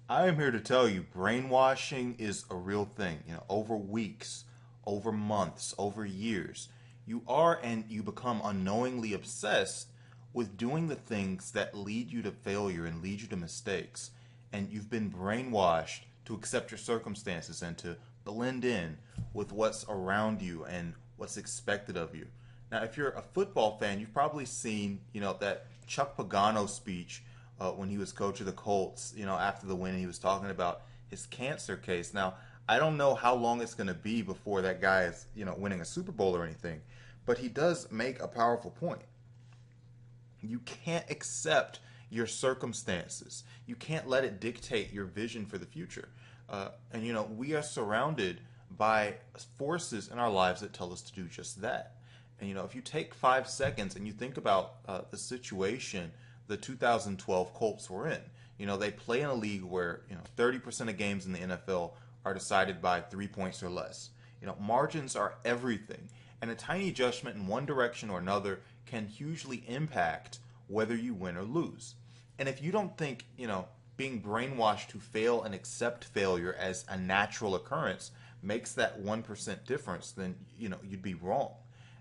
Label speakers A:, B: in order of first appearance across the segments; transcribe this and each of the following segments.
A: I am here to tell you brainwashing is a real thing. Over weeks, over months, over years, you are and you become unknowingly obsessed with doing the things that lead you to failure and lead you to mistakes. And you've been brainwashed to accept your circumstances and to blend in with what's around you and what's expected of you. Now, if you're a football fan, you've probably seen, that Chuck Pagano speech when he was coach of the Colts, after the win, he was talking about his cancer case. Now, I don't know how long it's going to be before that guy is, winning a Super Bowl or anything, but he does make a powerful point. You can't accept your circumstances. You can't let it dictate your vision for the future. And we are surrounded by forces in our lives that tell us to do just that. And if you take 5 seconds and you think about the situation the 2012 Colts were in, they play in a league where 30% of games in the NFL are decided by 3 points or less. Margins are everything, and a tiny adjustment in one direction or another can hugely impact whether you win or lose. And if you don't think being brainwashed to fail and accept failure as a natural occurrence makes that 1% difference, then you'd be wrong.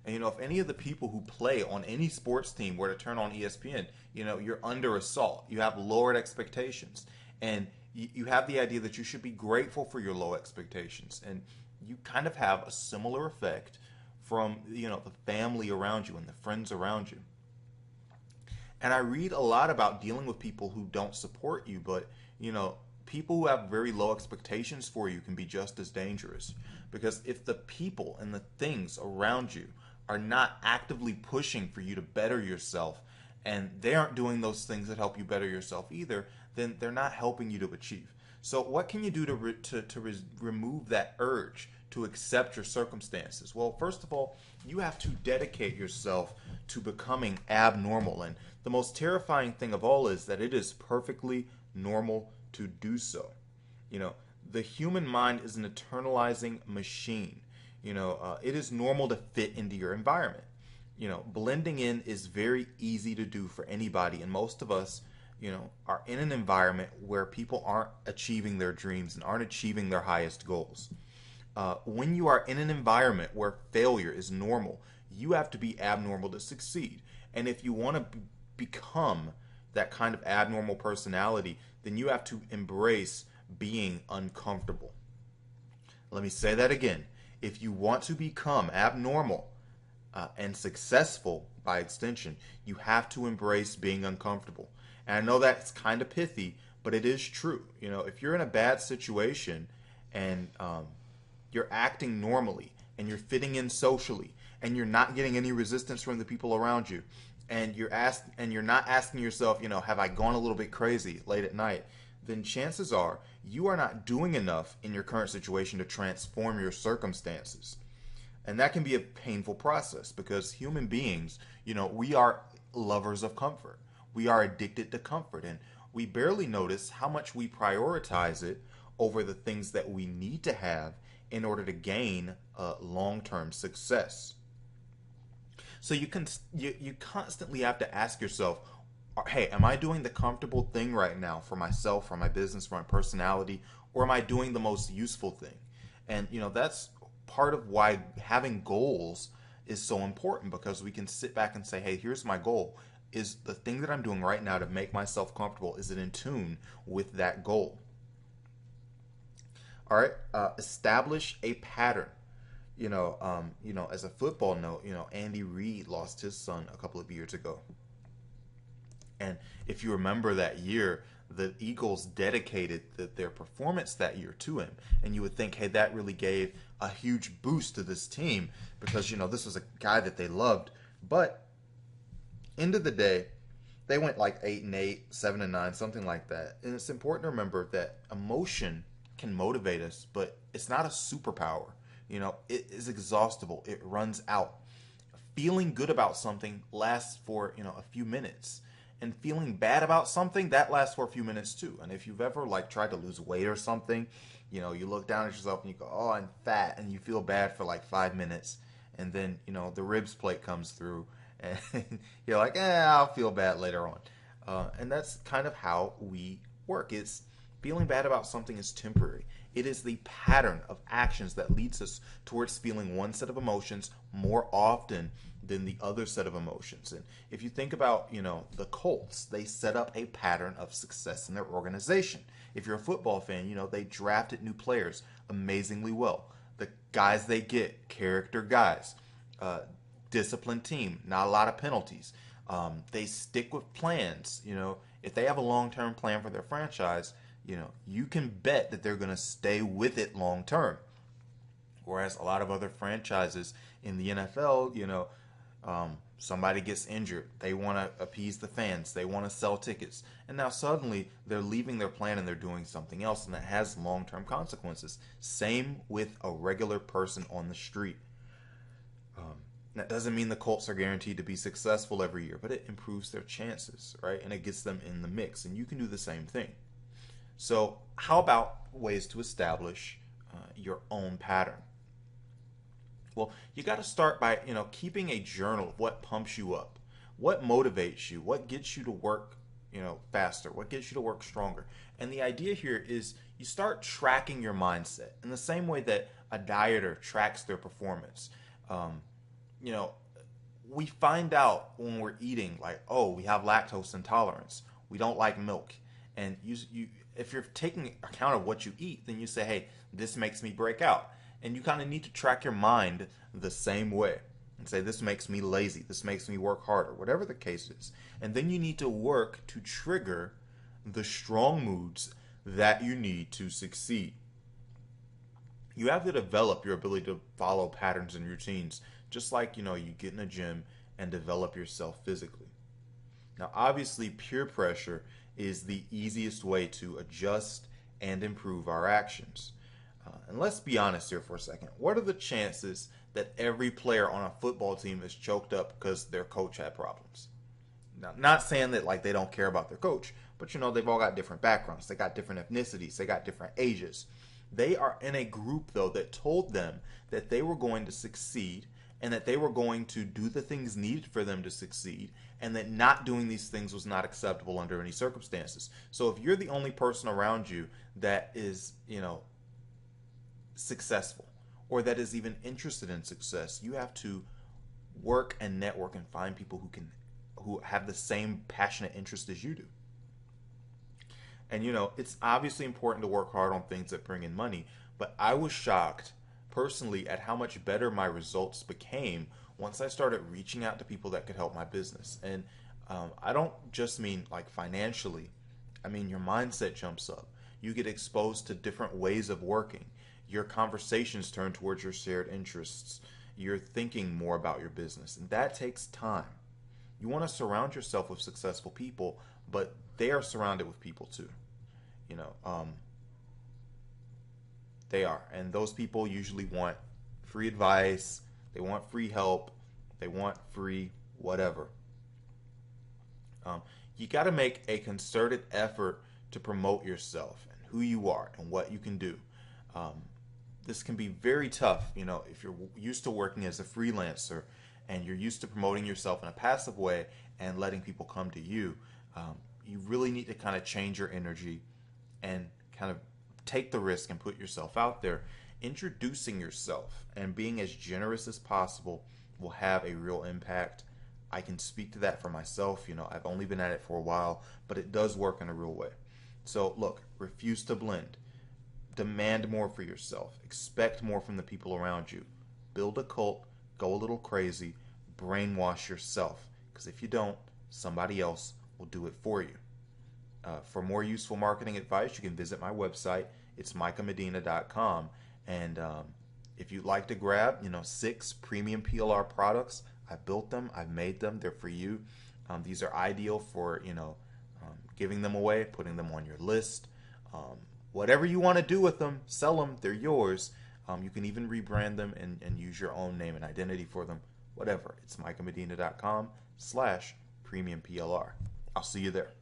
A: And if any of the people who play on any sports team were to turn on ESPN, you're under assault. You have lowered expectations, and you have the idea that you should be grateful for your low expectations, and you kind of have a similar effect from the family around you and the friends around you. And I read a lot about dealing with people who don't support you, but people who have very low expectations for you can be just as dangerous, because if the people and the things around you are not actively pushing for you to better yourself, and they aren't doing those things that help you better yourself either, then they're not helping you to achieve. So what can you do to remove that urge to accept your circumstances? Well, first of all, you have to dedicate yourself to becoming abnormal. And the most terrifying thing of all is that it is perfectly normal to do so. The human mind is an eternalizing machine. It is normal to fit into your environment. Blending in is very easy to do for anybody, and most of us, are in an environment where people aren't achieving their dreams and aren't achieving their highest goals. When you are in an environment where failure is normal, you have to be abnormal to succeed. And if you want to become that kind of abnormal personality, then you have to embrace being uncomfortable. Let me say that again. If you want to become abnormal and successful by extension, you have to embrace being uncomfortable. And I know that's kind of pithy, but it is true. If you're in a bad situation and you're acting normally and you're fitting in socially and you're not getting any resistance from the people around you, and you're not asking yourself, have I gone a little bit crazy late at night? Then chances are you are not doing enough in your current situation to transform your circumstances. And that can be a painful process because human beings, we are lovers of comfort. We are addicted to comfort, and we barely notice how much we prioritize it over the things that we need to have in order to gain long-term success. So you constantly have to ask yourself, hey, am I doing the comfortable thing right now for myself, for my business, for my personality, or am I doing the most useful thing? And that's part of why having goals is so important, because we can sit back and say, hey, here's my goal. Is the thing that I'm doing right now to make myself comfortable, is it in tune with that goal? All right, establish a pattern. As a football note, Andy Reid lost his son a couple of years ago. And if you remember that year, the Eagles dedicated their performance that year to him. And you would think, hey, that really gave a huge boost to this team because, this was a guy that they loved. But end of the day, they went like 8-8, 7-9, something like that. And it's important to remember that emotion can motivate us, but it's not a superpower. It is exhaustible. It runs out. Feeling good about something lasts for, a few minutes. And feeling bad about something, that lasts for a few minutes too. And if you've ever tried to lose weight or something, you look down at yourself and you go, oh, I'm fat, and you feel bad for like 5 minutes, and then the ribs plate comes through, and you're like, I'll feel bad later on. And that's kind of how we work. Feeling bad about something is temporary. It is the pattern of actions that leads us towards feeling one set of emotions more often than the other set of emotions. And if you think about, the Colts, they set up a pattern of success in their organization. If you're a football fan, they drafted new players amazingly well. The guys they get, character guys, disciplined team, not a lot of penalties. They stick with plans. If they have a long-term plan for their franchise, you can bet that they're going to stay with it long term. Whereas a lot of other franchises in the NFL, somebody gets injured, they want to appease the fans, they want to sell tickets, and now suddenly they're leaving their plan and they're doing something else, and that has long-term consequences. Same with a regular person on the street. That doesn't mean the Colts are guaranteed to be successful every year, but it improves their chances, right? And it gets them in the mix, and you can do the same thing. So how about ways to establish your own pattern? Well, you got to start by, keeping a journal of what pumps you up, what motivates you, what gets you to work, faster, what gets you to work stronger. And the idea here is you start tracking your mindset in the same way that a dieter tracks their performance. We find out when we're eating, like, oh, we have lactose intolerance, we don't like milk. And if you're taking account of what you eat, then you say, hey, this makes me break out. And you kind of need to track your mind the same way and say, this makes me lazy, this makes me work harder, whatever the case is. And then you need to work to trigger the strong moods that you need to succeed. You have to develop your ability to follow patterns and routines, just like, you get in a gym and develop yourself physically. Now, obviously, peer pressure is the easiest way to adjust and improve our actions. And let's be honest here for a second. What are the chances that every player on a football team is choked up because their coach had problems? Now, not saying that like they don't care about their coach, but they've all got different backgrounds. They got different ethnicities. They got different ages. They are in a group, though, that told them that they were going to succeed and that they were going to do the things needed for them to succeed, and that not doing these things was not acceptable under any circumstances. So if you're the only person around you that is, successful, or that is even interested in success, you have to work and network and find people who have the same passionate interest as you do. And it's obviously important to work hard on things that bring in money, but I was shocked personally at how much better my results became once I started reaching out to people that could help my business. And I don't just mean like financially. I mean, your mindset jumps up. You get exposed to different ways of working. Your conversations turn towards your shared interests. You're thinking more about your business, and that takes time. You want to surround yourself with successful people, but they are surrounded with people too. They are, and those people usually want free advice, they want free help, they want free whatever. You got to make a concerted effort to promote yourself and who you are and what you can do. This can be very tough, if you're used to working as a freelancer and you're used to promoting yourself in a passive way and letting people come to you. You really need to kind of change your energy and kind of take the risk and put yourself out there. Introducing yourself and being as generous as possible will have a real impact. I can speak to that for myself. I've only been at it for a while, but it does work in a real way. So look, refuse to blend. Demand more for yourself. Expect more from the people around you. Build a cult. Go a little crazy. Brainwash yourself. Because if you don't, somebody else will do it for you. For more useful marketing advice, you can visit my website. It's micahmedina.com. And if you'd like to grab, 6 premium PLR products, I built them. I've made them. They're for you. These are ideal for, giving them away, putting them on your list. Whatever you want to do with them, sell them. They're yours. You can even rebrand them and use your own name and identity for them. Whatever. It's micahmedina.com/premium PLR. I'll see you there.